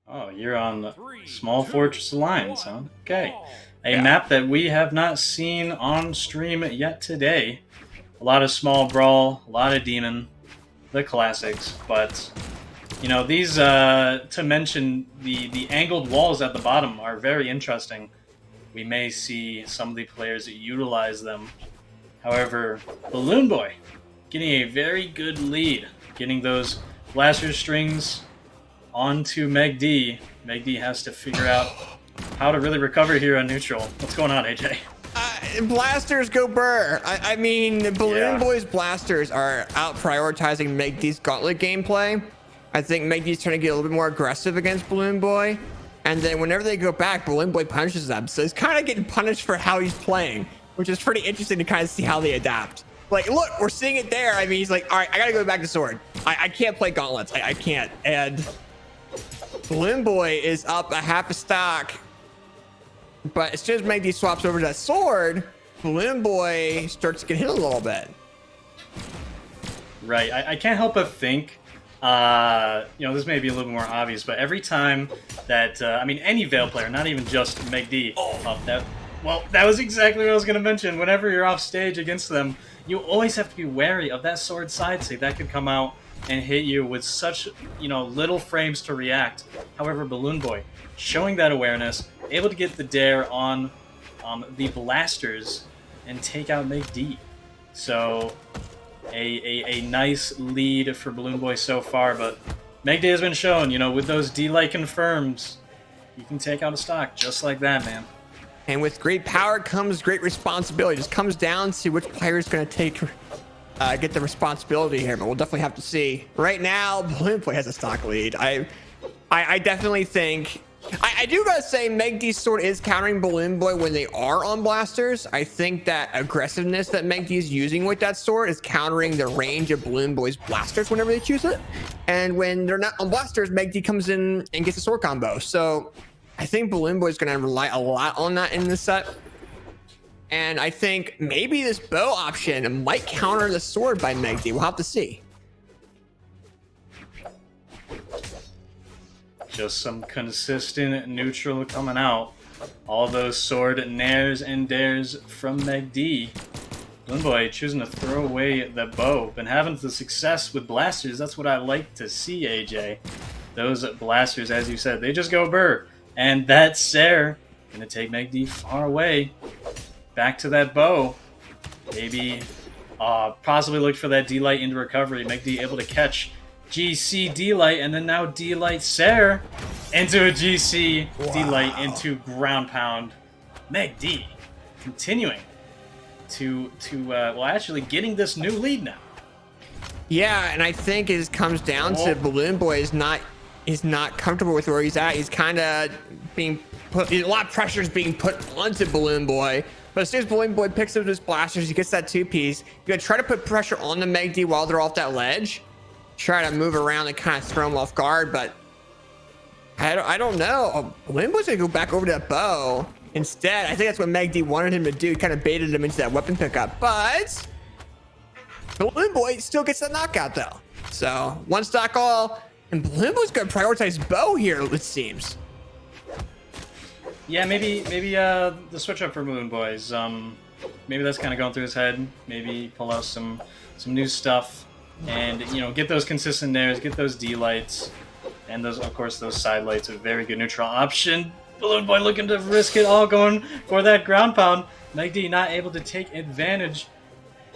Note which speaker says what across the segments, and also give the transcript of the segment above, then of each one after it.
Speaker 1: Oh, you're on the Small Fortress Alliance, huh? Okay. A
Speaker 2: Yeah.
Speaker 1: map that we have not seen on stream yet today. A lot of small brawl, a lot of demon, the classics, but you know, these to mention the angled walls at the bottom are very interesting. We may see some of the players utilize them. However, Balloon Boy getting a very good lead, getting those blaster strings onto MEGD. MEGD has to figure out how to really recover here on neutral. What's going on, AJ?
Speaker 2: Blasters go burr. I mean, Balloon
Speaker 1: Yeah.
Speaker 2: Boy's blasters are out prioritizing MEGD's gauntlet gameplay. I think MEGD's trying to get a little bit more aggressive against Balloon Boy. And then whenever they go back, Balloon Boy punishes them. So he's kind of getting punished for how he's playing, which is pretty interesting to kind of see how they adapt. Like, look, we're seeing it there. I mean, he's like, all right, I got to go back to sword. I can't play gauntlets. I can't. And Balloon Boy is up a half a stock. But as soon as MEGD swaps over to that sword, Balloon Boy starts to get hit a little bit.
Speaker 1: Right. I can't help but think, this may be a little more obvious, but every time that, any Veil player, not even just MEGD, that was exactly what I was going to mention. Whenever you're off stage against them, you always have to be wary of that sword side save that could come out and hit you with such, little frames to react. However, Balloon Boy, showing that awareness, able to get the dare on the blasters and take out MEGD. So, a nice lead for Balloon Boy so far, but MEGD has been shown, with those D-Light confirms, you can take out a stock just like that, man.
Speaker 2: And with great power comes great responsibility. It just comes down to which player is going to get the responsibility here, but we'll definitely have to see. Right now, Balloon Boy has a stock lead. I definitely think I do gotta say MEGD's sword is countering Balloon Boy when they are on blasters. I think that aggressiveness that MEGD is using with that sword is countering the range of Balloon Boy's blasters whenever they choose it. And when they're not on blasters, MEGD comes in and gets a sword combo. So I think Balloon Boy is gonna rely a lot on that in this set. And I think maybe this bow option might counter the sword by MEGD. We'll have to see.
Speaker 1: Just some consistent neutral coming out. All those sword nairs and dares from MEGD. Balloon Boy choosing to throw away the bow. Been having the success with blasters. That's what I like to see, AJ. Those blasters, as you said, they just go burr. And that Sarah gonna take MEGD far away. Back to that bow. Maybe possibly look for that D-Light into recovery. MEGD able to catch GC D-Light, and then now D-Light Sarah into a GC D-Light into ground pound. MEGD continuing to actually getting this new lead now.
Speaker 2: Yeah, and I think it comes down to Balloon Boy is not comfortable with where he's at. He's kind of being put, a lot of pressure is being put onto Balloon Boy. But as soon as Balloon Boy picks up his blasters, he gets that two-piece. You're going to try to put pressure on the MEGD while they're off that ledge. Try to move around and kind of throw him off guard, but I don't know. Balloon Boy's going to go back over to that bow. Instead, I think that's what MEGD wanted him to do. He kind of baited him into that weapon pickup. But Balloon Boy still gets that knockout, though. So, one stock all. And Balloon Boy's going to prioritize bow here, it seems.
Speaker 1: Yeah, maybe the switch up for Balloon Boys. Maybe that's kind of going through his head. Maybe pull out some new stuff, and get those consistent nairs, get those D-Lights, and those, of course, those side lights. A very good neutral option. Balloon Boy looking to risk it all, going for that ground pound. MEGD not able to take advantage,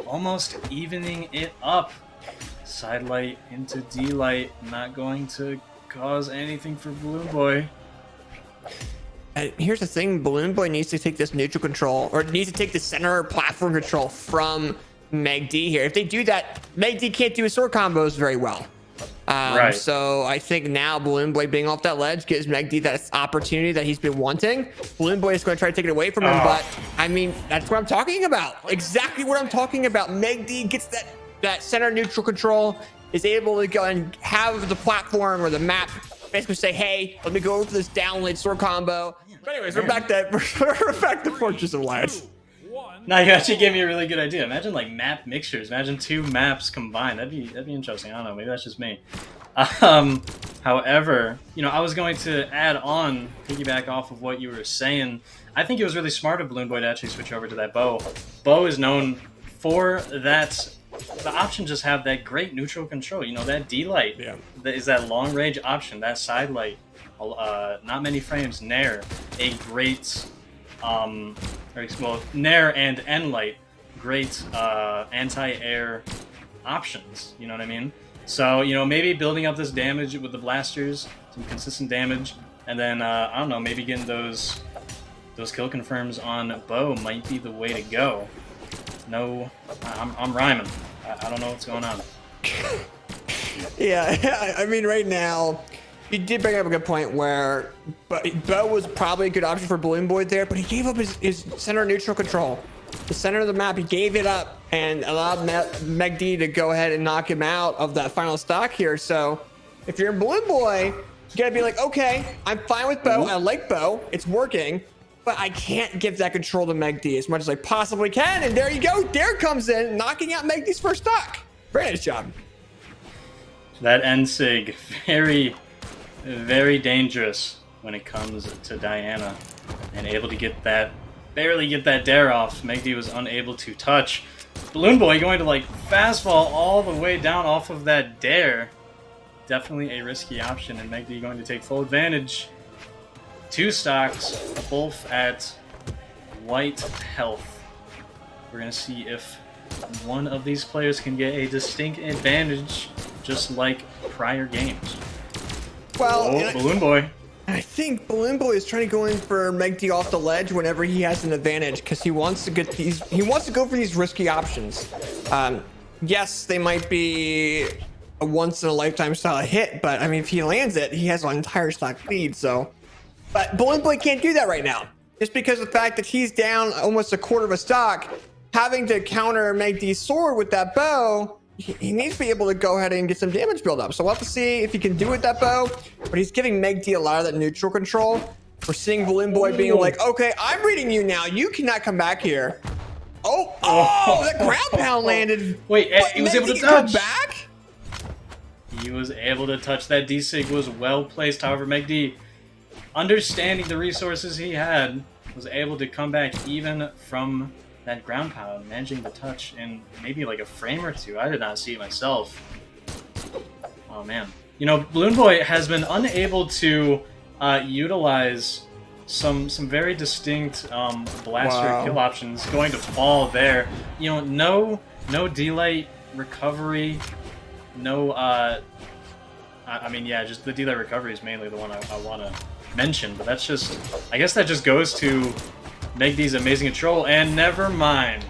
Speaker 1: almost evening it up. Side light into D-Light, not going to cause anything for Balloon Boy.
Speaker 2: And here's the thing, Balloon Boy needs to take this neutral control, or needs to take the center platform control from MEGD here. If they do that, MEGD can't do his sword combos very well.
Speaker 1: Right.
Speaker 2: So I think now Balloon Boy being off that ledge gives MEGD that opportunity that he's been wanting. Balloon Boy is going to try to take it away from him, but I mean, that's what I'm talking about. Exactly what I'm talking about. MEGD gets that center neutral control, is able to go and have the platform or the map basically say, hey, let me go over to this downlane sword combo. But anyways, we're back to Fortress of Alliance.
Speaker 1: Now you actually gave me a really good idea. Imagine like map mixtures. Imagine two maps combined. That'd be interesting. I don't know. Maybe that's just me. However, you know, I was going to add on, piggyback off of what you were saying. I think it was really smart of Balloon Boy to actually switch over to that bow. Bow is known for that. The option just have that great neutral control. You know, that D light is that long range option, that side light. Not many frames. Nair, a great, Nair and N light, great anti-air options. You know what I mean? So, you know, maybe building up this damage with the blasters, some consistent damage, and then, I don't know, maybe getting those kill confirms on bow might be the way to go. No, I'm rhyming. I don't know what's going on.
Speaker 2: Yeah, I mean, right now, you did bring up a good point where bow was probably a good option for Balloon Boy there, but he gave up his center neutral control. The center of the map, he gave it up and allowed MEGD to go ahead and knock him out of that final stock here. So if you're in Balloon Boy, you gotta be like, okay, I'm fine with bow. I like bow. It's working, but I can't give that control to MEGD as much as I possibly can. And there you go. Dare comes in, knocking out MEGD's first stock. Very nice job.
Speaker 1: That N-Sig, very, very dangerous when it comes to Diana, and able to get that. Barely get that dare off. MEGD was unable to touch. Balloon Boy going to like fastball all the way down off of that dare. Definitely a risky option, and MEGD going to take full advantage. 2 stocks, both at white health. We're going to see if one of these players can get a distinct advantage, just like prior games.
Speaker 2: Well,
Speaker 1: Balloon Boy.
Speaker 2: I think Balloon Boy is trying to go in for MEGD off the ledge whenever he has an advantage, because he wants to get these. He wants to go for these risky options. Yes, they might be a once in a lifetime style hit, but I mean, if he lands it, he has an entire stock lead. So, but Balloon Boy can't do that right now, just because of the fact that he's down almost a quarter of a stock, having to counter MEGD's sword with that bow. He needs to be able to go ahead and get some damage build up. So we'll have to see if he can do it with that bow. But he's giving MEGD a lot of that neutral control. We're seeing Balloon Boy being like, okay, I'm reading you now. You cannot come back here. Oh, that ground pound landed.
Speaker 1: Wait, he was able to touch.
Speaker 2: Come back?
Speaker 1: He was able to touch. That D-Sig was well placed. However, MEGD, understanding the resources he had, was able to come back even from that ground pound, managing to touch in maybe like a frame or two. I did not see it myself. Oh man. You know, Balloon Boy has been unable to utilize some very distinct blaster kill options. Going to fall there. You know, no D-Light recovery. No, I mean, yeah, just the D-Light recovery is mainly the one I want to mention. But that's just, I guess that just goes to MEGD's amazing control, and never mind.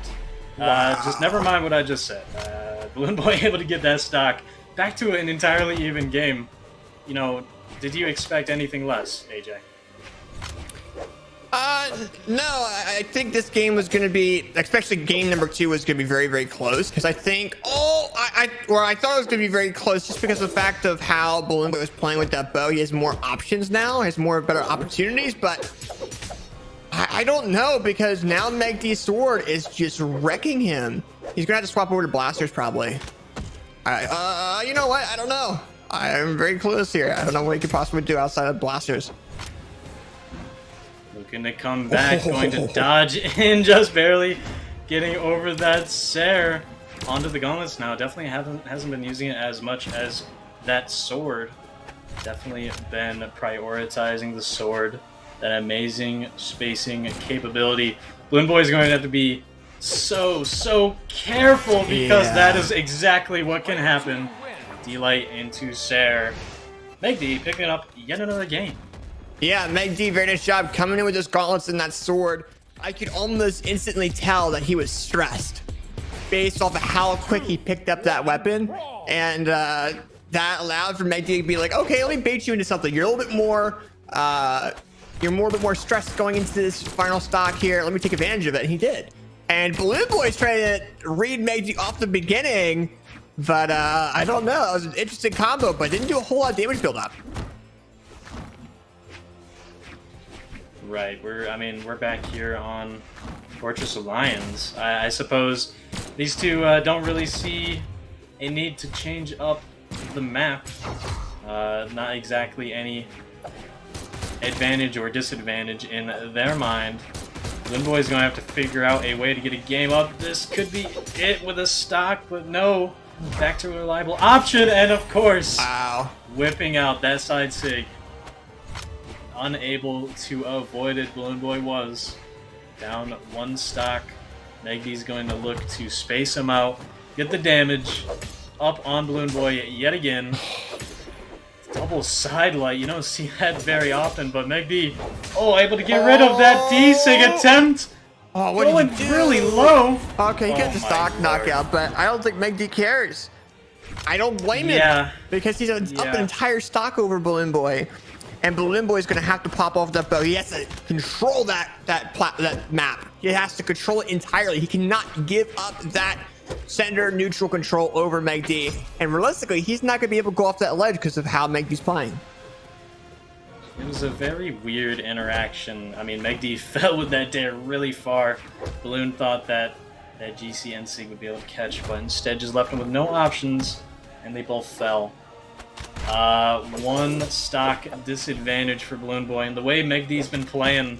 Speaker 1: Just never mind what I just said. Balloon Boy able to get that stock back to an entirely even game. You know, did you expect anything less, AJ?
Speaker 2: No, I think this game was going to be, especially game number 2 was going to be very, very close. Because I think, I thought it was going to be very close just because of the fact of how Balloon Boy was playing with that bow. He has more options now, has more better opportunities, but I don't know, because now MEGD's sword is just wrecking him. He's gonna have to swap over to blasters probably. You know what? I don't know. I'm very close here. I don't know what he could possibly do outside of blasters.
Speaker 1: Looking to come back, going to dodge in just barely, getting over that Sair onto the gauntlets now. Definitely hasn't been using it as much as that sword. Definitely been prioritizing the sword. That amazing spacing capability. Balloon Boy is going to have to be so careful, because that is exactly what can happen. D-Light into Sair. MEGD picking up yet another game.
Speaker 2: Yeah, MEGD, very nice job coming in with those gauntlets and that sword. I could almost instantly tell that he was stressed based off of how quick he picked up that weapon. And that allowed for MEGD to be like, okay, let me bait you into something. You're a little bit more... you're more stressed going into this final stock here. Let me take advantage of it. And he did. And Balloon Boy's trying to read MEGD off the beginning, but I don't know. It was an interesting combo, but didn't do a whole lot of damage build up.
Speaker 1: Right. We're back here on Fortress of Lions. I suppose these two don't really see a need to change up the map Not exactly any advantage or disadvantage in their mind. Balloon Boy is going to have to figure out a way to get a game up. This could be it with a stock, but no. Back to a reliable option, and of course,
Speaker 2: Wow.
Speaker 1: whipping out that side sig. Unable to avoid it, Balloon Boy was. Down one stock. MEGD's going to look to space him out, get the damage up on Balloon Boy yet again. Double side light, you don't see that very often, but MEGD, able to get rid of that D-Sig attempt.
Speaker 2: Oh, what
Speaker 1: Going
Speaker 2: did you do?
Speaker 1: really low.
Speaker 2: Okay, you get the
Speaker 1: my
Speaker 2: stock
Speaker 1: lord.
Speaker 2: knockout, but I don't think MEGD cares. I don't blame him.
Speaker 1: Yeah.
Speaker 2: Because he's up an entire stock over Balloon Boy. And Balloon Boy is going to have to pop off that bow. He has to control that map. He has to control it entirely. He cannot give up that center neutral control over MEGD. And realistically, he's not going to be able to go off that ledge because of how MEGD's playing.
Speaker 1: It was a very weird interaction. I mean, MEGD fell with that dare really far. Balloon thought that GCNC would be able to catch, but instead just left him with no options, and they both fell. One stock disadvantage for Balloon Boy, and the way MEGD's been playing,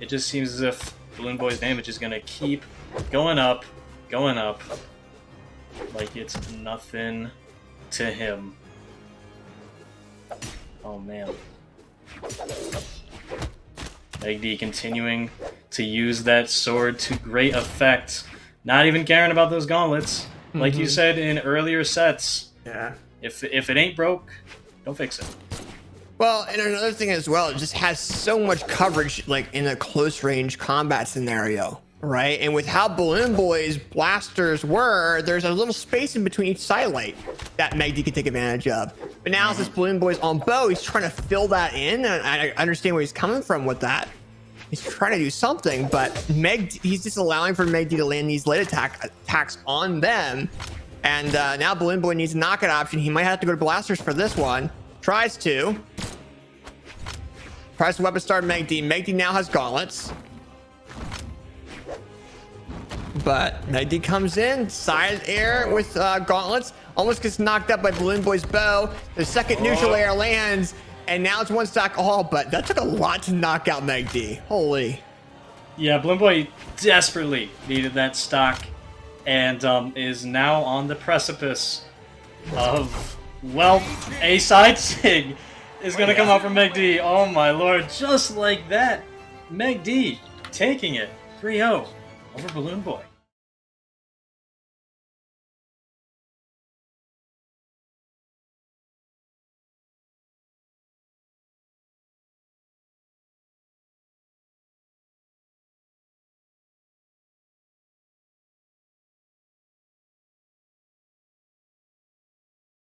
Speaker 1: it just seems as if Balloon Boy's damage is going to keep going up, like it's nothing to him. Oh man. MEGD continuing to use that sword to great effect, not even caring about those gauntlets. Like you said in earlier sets,
Speaker 2: Yeah.
Speaker 1: if it ain't broke, don't fix it.
Speaker 2: Well, and another thing as well, it just has so much coverage, like in a close range combat scenario, right? And with how Balloon Boy's blasters were, there's a little space in between each sidelight that MEGD can take advantage of. But now since Balloon Boy's on bow, he's trying to fill that in, and I understand where he's coming from with that. He's trying to do something, but he's just allowing for MEGD to land these late attacks on them. And now Balloon Boy needs a knockout option. He might have to go to blasters for this one. Tries to weapon start MEGD. MEGD now has gauntlets. But MEGD comes in, side air with gauntlets. Almost gets knocked up by Balloon Boy's bow. The second neutral air lands, and now it's one stock all, but that took a lot to knock out MEGD. Holy.
Speaker 1: Yeah, Balloon Boy desperately needed that stock, and is now on the precipice of, well, a side sig is going to come out from MEGD. Oh my lord, just like that. MEGD taking it 3-0 over Balloon Boy.